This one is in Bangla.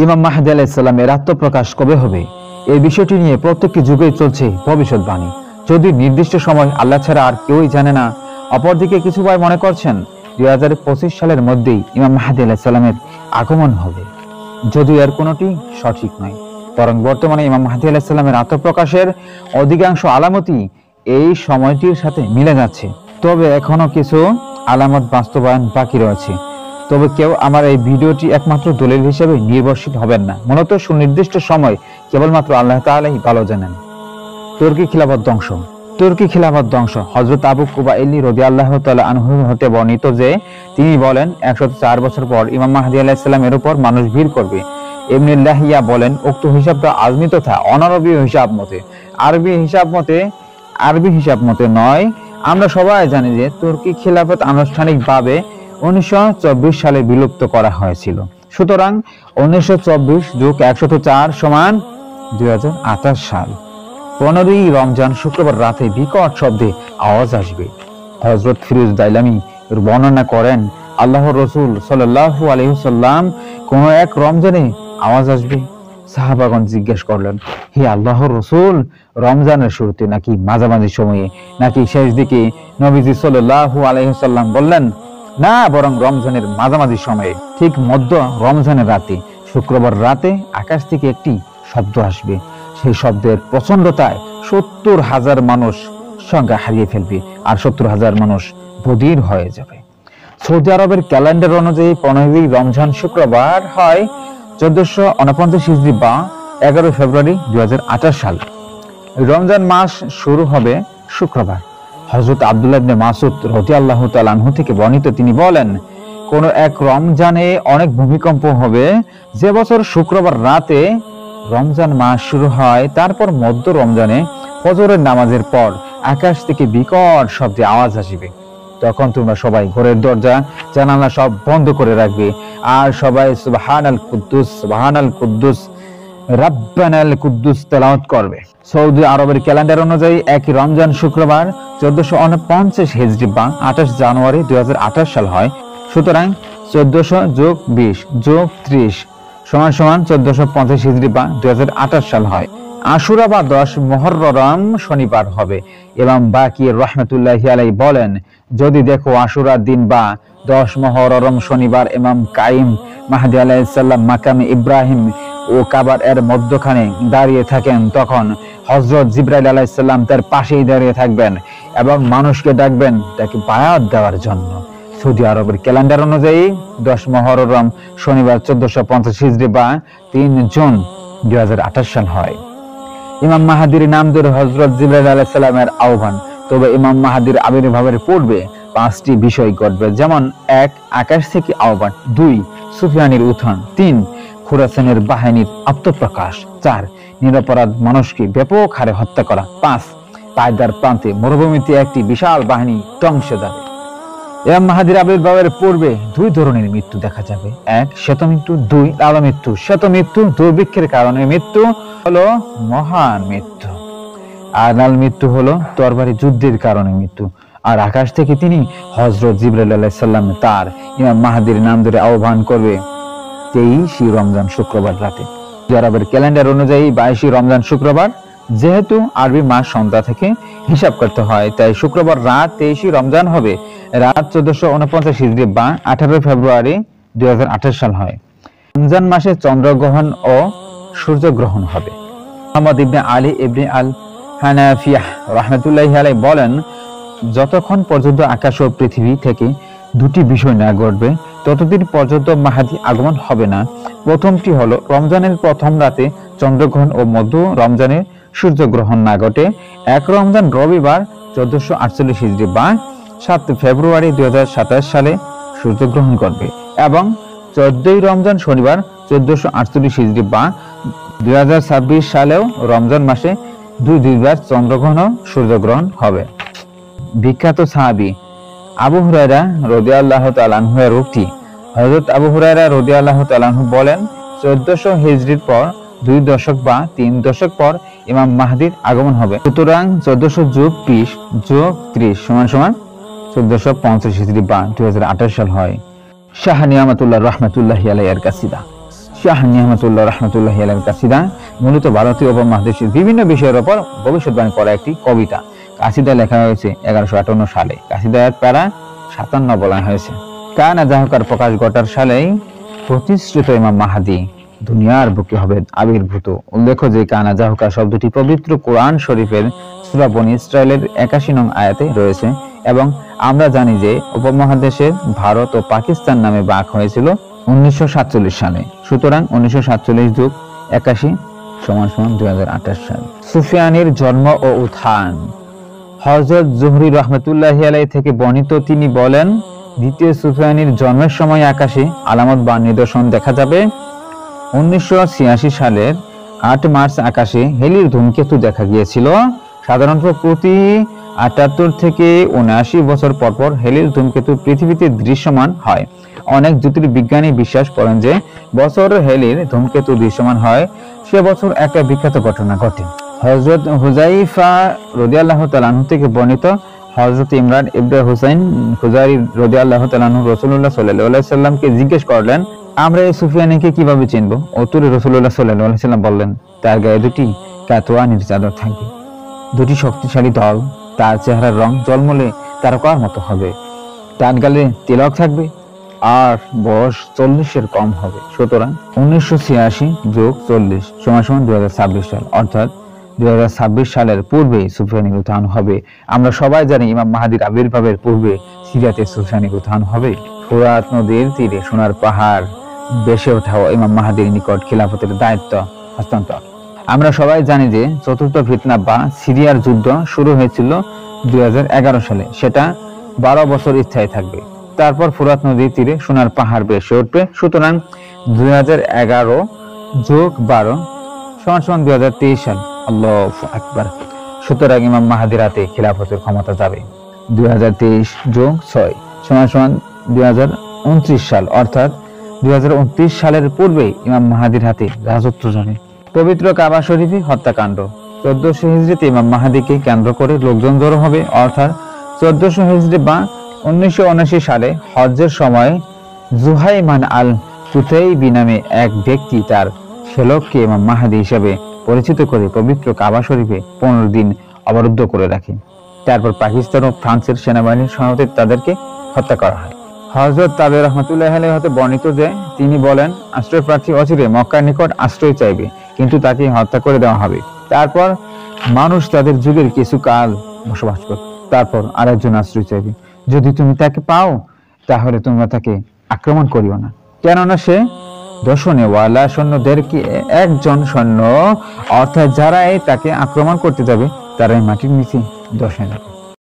ইমাম মাহদী আলাইহিস সালামের আত্মপ্রকাশ কবে হবে, এই বিষয়টি নিয়ে প্রত্যেকটি যুগেই চলছে ভবিষ্যৎবাণী। যদি নির্দিষ্ট সময় আল্লাহ ছাড়া আর কেউই জানে না। অপরদিকে কিছু ভাই মনে করছেন 2025 সালের মধ্যেই ইমাম মাহদী আলাইহিস সালামের আগমন হবে, যদিও এর কোনোটি সঠিক নয়। বরং বর্তমানে ইমাম মাহদী আলাইহিস সালামের আত্মপ্রকাশের অধিকাংশ আলামতই এই সময়টির সাথে মিলে যাচ্ছে। তবে এখনো কিছু আলামত বাস্তবায়ন বাকি রয়েছে। তবে কেউ আমার এই ভিডিওটি একমাত্র দলিল হিসেবে নির্ভরশীল হবেন না। মূলত সুনির্দিষ্ট সময় কেবলমাত্র আল্লাহ তাআলাই ভালো জানেন। তুর্কি খিলাফত ধ্বংস। তুর্কি খিলাফত ধ্বংস। হযরত আবু কুবাইলি রাদিয়াল্লাহু তাআলা আনহু হতে বর্ণিত যে তিনি বলেন 104 বছর পর ইমাম মাহদী আলাইহিস সালামের উপর মানুষ ভিড় করবে। ইবনে লাহিয়া বলেন উক্ত হিসাবটা আজমি তথা অনারবীয় হিসাব মতে, আরবি হিসাব মতে নয়। আমরা সবাই জানি যে তুর্কি খিলাফত আনুষ্ঠানিকভাবে 1924 সালে বিলুপ্ত করা হয়েছিল। সুতরাং 1924 যোগ 104 সমান 2028 সাল। 15ই রমজান শুক্রবার রাতে বিকট শব্দে আওয়াজ আসবে। হযরত ফিরোজ দাইলামি বর্ণনা করেন আল্লাহর রাসূল সাল্লাল্লাহু আলাইহি ওয়াসাল্লাম কোন এক রমজানে আওয়াজ আসবে। সাহাবাগণ জিজ্ঞেস করলেন, হে আল্লাহর রাসূল, রমজানের শুরুতে নাকি মাঝামাঝি সময়ে নাকি শেষ দিকে? নবীজি সাল্লাল্লাহু আলাইহি ওয়াসাল্লাম বললেন, না, বরং রমজানের মাঝামাঝি সময়ে, ঠিক মধ্য রমজানের রাতে। শুক্রবার রাতে আকাশ থেকে একটি শব্দ আসবে। সেই শব্দের প্রচন্ডতায় 70,000 মানুষ সংখ্যা হারিয়ে ফেলবে আর 70,000 মানুষ বধির হয়ে যাবে। সৌদি আরবের ক্যালেন্ডার অনুযায়ী 15ই রমজান শুক্রবার হয় 1449 হিজরি বা 11 ফেব্রুয়ারি 2028 সাল। রমজান মাস শুরু হবে শুক্রবার। হযরত আব্দুল্লাহ ইবনে মাসউদ রাদিয়াল্লাহু তাআলা আনহু থেকে বর্ণিত, তিনি বলেন কোন এক রমজানে অনেক ভূমিকম্প হবে। যে বছর শুক্রবার রাতে রমজান মাস শুরু হয়, তারপর মধ্য রমজানে ফজরের নামাজের পর আকাশ থেকে বিকট শব্দে আওয়াজ আসবে। তখন তোমরা সবাই ঘরের দরজা জানালা সব বন্ধ করে রাখবে আর সবাই সুবহানাল কুদ্দুস, সুবহানাল কুদ্দুস, রাব্বানাল কুদ্দুস তেলাওয়াত করবে। সৌদি আরবের ক্যালেন্ডার অনুযায়ী একই রমজান শুক্রবার 1449 হিজরি বা 28 জানুয়ারি 2028 সাল হয়। সুতরাং 1400 যোগ 20 যোগ 30 সমান 1450 হিজরি বা 2028 সাল হয়। আশুরা বা 10 মুহররম শনিবার হবে। ইমাম বাকির রাহমাতুল্লাহি আলাইহি বলেন, যদি দেখো আশুরার দিন বা 10 মুহররম শনিবার ইমাম কাইম মাহদী আলাইহিস সালাম মাকামে ইব্রাহিম ও কাবার এর মধ্যখানে দাঁড়িয়ে থাকেন, তখন হযরত জিবরাইল আলাইহিস সালাম তার পাশেই দাঁড়িয়ে থাকবেন এবং মানুষকে ডাকবেন তাকে বায়াত দেওয়ার জন্য। সৌদি আরবের ক্যালেন্ডার অনুযায়ী 10 মুহররম শনিবার 1450 হিজরি বা 3 জুন 2028 সাল হয়। ইমাম মাহাদির নাম ধরে হযরত জিবরাইল আলাইহিস সালামের আহ্বান। তবে ইমাম মাহাদির আবির্ভাবের পূর্বে 5টি বিষয় ঘটবে, যেমন 1 আকাশ থেকে আহ্বান, 2 সুফিয়ানের উত্থান, 3 খুরাসানের বাহিনীর আত্মপ্রকাশ, 4 নিরপরাধ মানুষকে ব্যাপক হারে হত্যা করা, 5 পায়দার প্রান্তে মরুভূমিতে একটি বিশাল বাহিনী ধ্বংসে যাবে। ইমাম মাহাদির আবির্ভাবের পূর্বে 2 ধরনের মৃত্যু দেখা যাবে, 1 শ্বেত মৃত্যু, 2 লাল মৃত্যু। শ্বেত মৃত্যু দুর্ভিক্ষের কারণে মৃত্যু হলো মহান মৃত্যু, আর লাল মৃত্যু হলো তরবারি যুদ্ধের কারণে মৃত্যু। আর আকাশ থেকে তিনি হযরত জিবরাইল আলাইহিস সালাম তার ইমাম মাহাদির নাম ধরে আহ্বান করবে 23 রমজান শুক্রবার রাতে। আরবের ক্যালেন্ডার অনুযায়ী 22 রমজান শুক্রবার। যেহেতু আরবি মাস সন্ধ্যা থেকে হিসাব করতে হয়, তাই শুক্রবার রাত 23 রমজান হবে। রাত 1449 হিজরি বা 18 ফেব্রুয়ারি 2028 সাল হয়। রমজান মাসে চন্দ্রগ্রহণ ও সূর্যগ্রহণ হবে। মুহাম্মদ ইবনে আলী ইবনে আল হানাফিয়াহ রাহমাতুল্লাহি আলাইহি বলেন, যতক্ষণ পর্যন্ত আকাশ ও পৃথিবী থেকে 2টি বিষয় না ঘটবে ততদিন পর্যন্ত মাহাদি আগমন হবে না। প্রথমটি হলো রমজানের প্রথম রাতে চন্দ্রগ্রহণ ও মধ্য রমজানের সূর্যগ্রহণ না ঘটে। 1 রমজান রবিবার 1448 হিজরি বা 7 ফেব্রুয়ারি 2027 সালে সূর্যগ্রহণ করবে এবং 14ই রমজান শনিবার 1448 হিজরি বা 2026 সালেও রমজান মাসে 2 বার চন্দ্রগ্রহণ ও সূর্যগ্রহণ হবে। বিখ্যাত সাহাবী আবু হুরায়রা রাদিয়াল্লাহু তাআলা আনহু এর উক্তি। হযরত আবু হুরায়রা রাদিয়াল্লাহু তাআলা আনহু বলেন, 1400 হিজরির পর 2 দশক বা 3 দশক পর ইমাম মাহদির আগমন হবে। সুতরাং 1400 যোগ 20 যোগ 30 সমান 1450 হিজরি বা 2028 সাল হয়। শাহ নিয়ামতুল্লাহ রাহমাতুল্লাহি আলাইহি এর কাসিদা। শাহ নিয়ামতুল্লাহ রহমতুল্লাহি আলাইহির কাসিদা মূলত ভারতীয় উপমহাদেশের বিভিন্ন বিষয়ের উপর ভবিষ্যৎবাণী করা একটি কবিতা। কাসিদা লেখা হয়েছে 1158 সালে। কাসিদার প্যারা 57 বলা হয়েছে। কানা জাহকার প্রকাশ ঘটার সালেই প্রতিষ্ঠিত ইমাম মাহদী দুনিয়ার বুকে হবে আবির্ভূত। উল্লেখ্য যে কানা জাহকার শব্দটি পবিত্র কোরআন শরীফের সূরা বনী ইসরাইলের 81 নং আয়াতে রয়েছে এবং আমরা জানি যে উপমহাদেশের ভারত ও পাকিস্তান নামে ভাগ হয়েছিল 1947 সালে। সুতরাং 1947 যোগ 81 সমান 2028 সাল। সুফিয়ানের জন্ম ও উত্থান। হযরত জুহরি রাহমাতুল্লাহি আলাইহি থেকে বর্ণিত, তিনি বলেন, দ্বিতীয় সুফিয়ানের জন্মের সময় আকাশে আলামত বা নিদর্শন দেখা যাবে। 1986 সালের 8 মার্চ আকাশে হেলির ধূমকেতু দেখা গিয়েছিল। সাধারণত প্রতি 78 থেকে 79 বছর পর পর হেলির ধূমকেতু পৃথিবীতে দৃশ্যমান হয়। অনেক জ্যোতির্বিজ্ঞানী বিশ্বাস করেন যে বছর হেলির ধূমকেতু দৃশ্যমান হয় সে বছর একটা বিখ্যাত ঘটনা ঘটে। হযরত হুযাইফা রাদিয়াল্লাহু তাআলা আনহু থেকে বর্ণিত, হযরত ইমরান ইবনে হুসাইন খুজারি রাদিয়াল্লাহু তাআলা আনহু রাসূলুল্লাহ সাল্লাল্লাহু আলাইহি সাল্লামকে জিজ্ঞেস করলেন, আমরা এই সুফিয়ানকে কিভাবে চিনব? উত্তরে রাসূলুল্লাহ সাল্লাল্লাহু আলাইহি সাল্লাম বললেন, তার গায়ে দুটি কাতওয়ানির চাদর থাকবে, দুটি শক্তিশালী দল, তার চেহারার রং জলমলে তারকার মতো হবে, তার গালে তিলক থাকবে আর বয়স 40-এর কম হবে। সুতরাং 1986 যোগ 40 সমান 2026 সাল, অর্থাৎ 2026 সালের পূর্বেই সুফিয়ানের উত্থান হবে। আমরা সবাই জানি ইমাম মাহদীর আবির্ভাবের পূর্বে সিরিয়াতে সুফিয়ানের উত্থান হবে। ফোরাত নদীর তীরে সোনার পাহাড় বেশে ওঠাও ইমাম মাহদীর নিকট খিলাফতের দায়িত্ব হস্তান্তর। আমরা সবাই জানি যে চতুর্থ ফিতনা বা সিরিয়ার যুদ্ধ শুরু হয়েছিল 2011 সালে। সেটা 12 বছর স্থায়ী থাকবে। তারপর ফোরাত নদীর তীরে সোনার পাহাড় বেশে উঠবে। সুতরাং 2011 যোগ 12 সমান 2023 সাল। আল্লাহু আকবার। সুতরাং ইমাম মাহদীর হাতে খিলাফতের ক্ষমতা যাবে। 2023 যোগ 6 সমান 2029 সাল, অর্থাৎ 2029 সালের পূর্বে ইমাম মাহদীর হাতে রাজত্ব যাবে। পবিত্র কাবা শরীফে হত্যাকাণ্ড। 1400 হিজরিতে ইমাম মাহদীকে কেন্দ্র করে লোকজন জড়ো হবে, অর্থাৎ 1400 হিজরি বা 1979 সালে হজ্জের সময় জুহাইমান আল কুতাইবি নামে এক ব্যক্তি তার শেলককে ইমাম মাহদী হিসেবে পরিচিত করে পবিত্র কাবা শরীফে 15 দিন অবরুদ্ধ করে রাখে। তারপর পাকিস্তান ও ফ্রান্সের সেনাবাহিনীর সহায়তায় তাদেরকে হত্যা করা হয়। হযরত তাবের রাহমাতুল্লাহি আলাইহি হতে বর্ণিত যে তিনি বলেন, আশ্রয় প্রার্থী অচিরে মক্কার নিকট আশ্রয় চাইবে, কিন্তু তাকে হত্যা করে দেওয়া হবে। তারপর মানুষ তাদের যুগের কিছু কাল বসবাস করবে, তারপর আরেকজন আশ্রয় চাইবে। যদি তুমি তাকে পাও তাহলে তোমরা তাকে আক্রমণ করিও না, কেননা সে দর্শনেওয়ালা সৈন্যদেরকে একজন সৈন্য, অর্থাৎ যারাই তাকে আক্রমণ করতে যাবে তারাই মাটির নিচে দর্শনে যাবে।